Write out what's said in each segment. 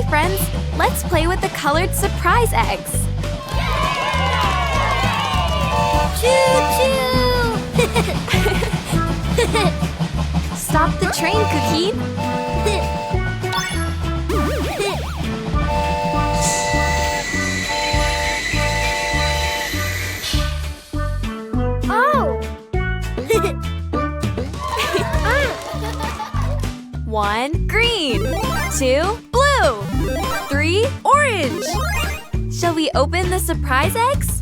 friends, let's play with the colored surprise eggs. Choo-choo! Stop the train, Cuquin. Oh! 1, green. 2, blue. 3, orange. Shall we open the surprise eggs?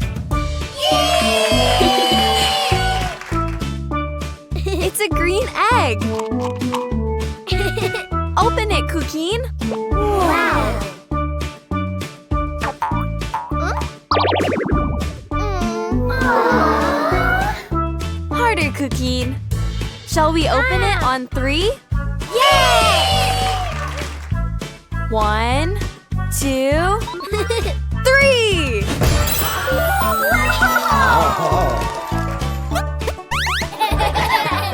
It's a green egg. Open it, Cuquin. Wow! Harder, Cuquin. Shall we open it on 3? Yay! 1, 2, 3!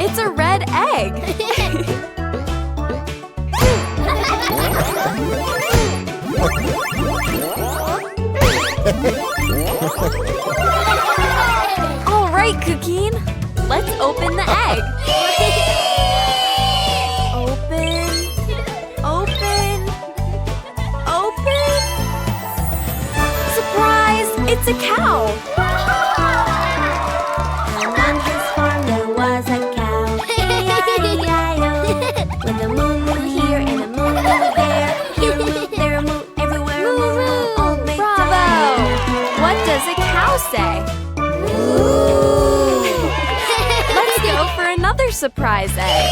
It's a red egg. All right, Cuquin. Let's open the egg. Open. Open. Open. Surprise! It's a cow. And on his farm there was a cow. E-I-E-I-O. With a moo moo here and a moo moo there. Here a moo, there a moo, everywhere a moo moo. All make Bravo! What does a cow say? Let's go for another surprise egg.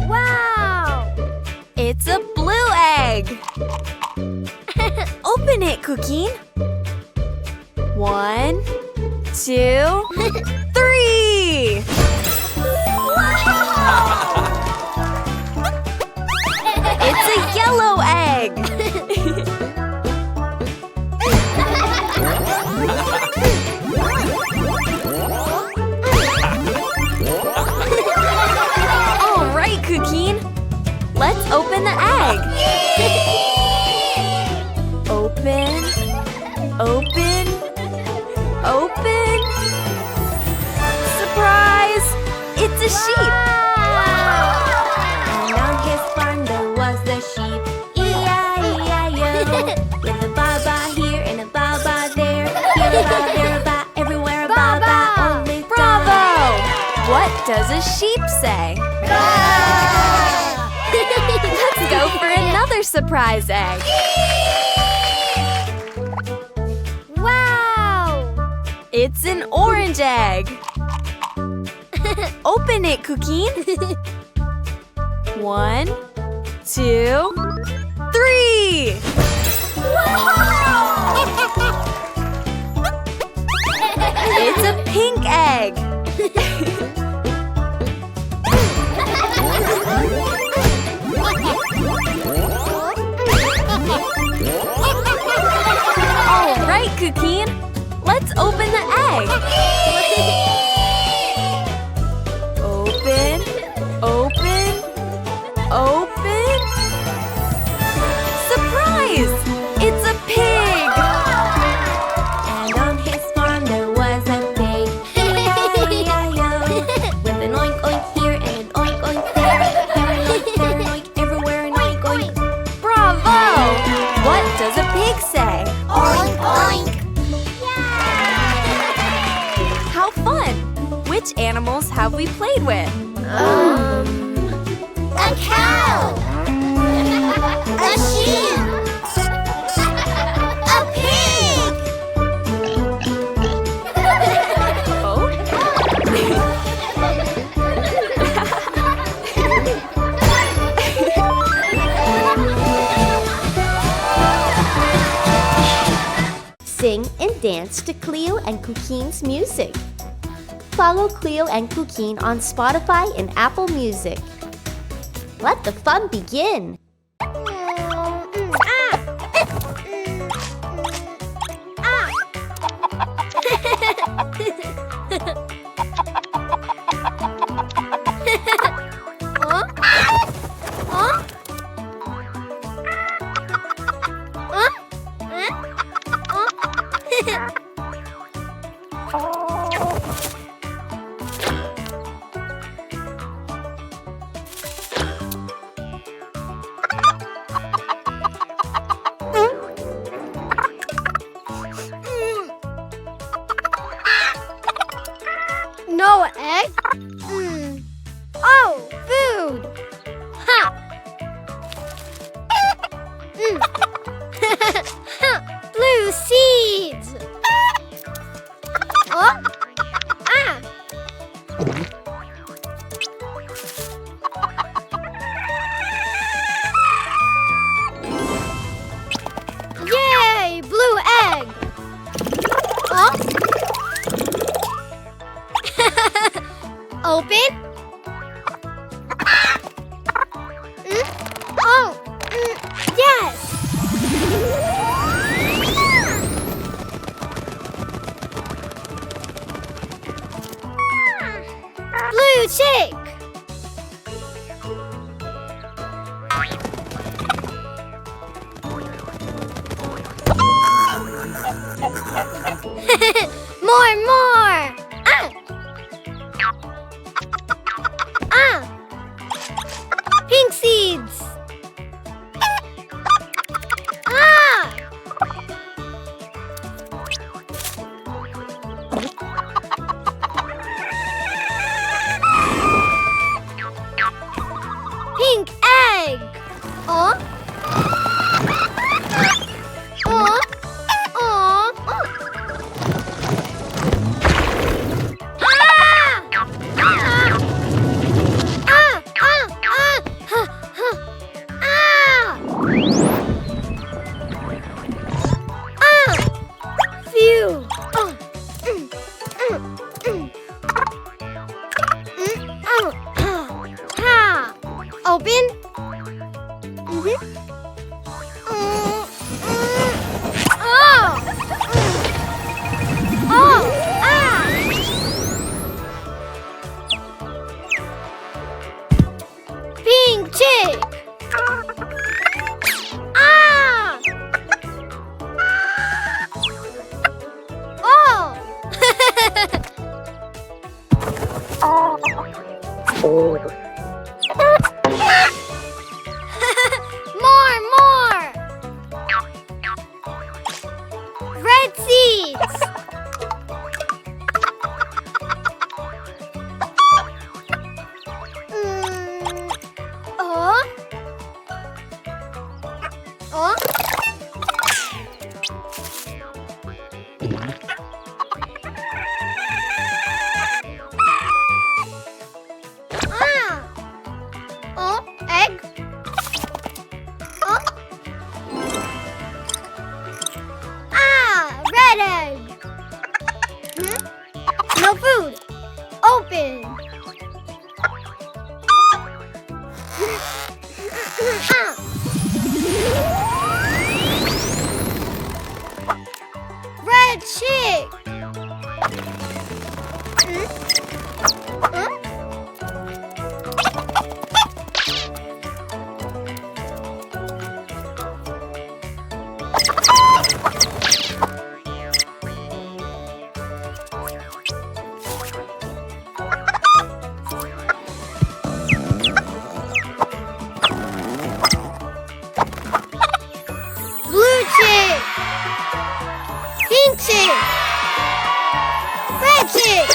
Wow! It's a blue egg. Open it, Cuquin. 1, 2, 3. It's a yellow egg. All right, Cuquin. Let's open the egg. Open. Open. Open. Surprise! It's a sheep. And on his farm there was the sheep. E-I-E-I-O. With a ba-ba here and a ba-ba there. Here a ba, there a ba, everywhere a ba-ba. Only Bravo! What does a sheep say? Let's go for another surprise egg. Wow! It's an orange egg. Open it, Cuquin. 1, 2, 3. It's a pink egg. All right, Cuquin. Let's open the egg. Open, open, open. Surprise! It's a pig. And on his farm there was a pig. E-I-E-I-O. With an oink oink here and an oink oink there. Here an oink, there an oink, everywhere an oink oink. Bravo! What does a pig say? Oink, oink! How fun! Which animals have we played with? A cow! A sheep! A pig! Oh? Sing and dance to Cleo and Cuquin's music. Follow Cleo and Cuquin on Spotify and Apple Music. Let the fun begin! Huh? No egg? Oh, food! Ha! Blue seeds! Oh? Ah! Yay! Blue egg! Oh? Open? Oh! Yes! Blue chick! More! Ah! Ah! Pink seeds! Ah! Pink egg! Oh? Oh? Oh? Open? Pink chick! Ah! Oh! More! Red seeds! Oh? Oh? Ah! Oh, egg? Oh? Ah, red egg! No food! Open! Ah. Red chick! Blue chick! Pink chick! Red chick!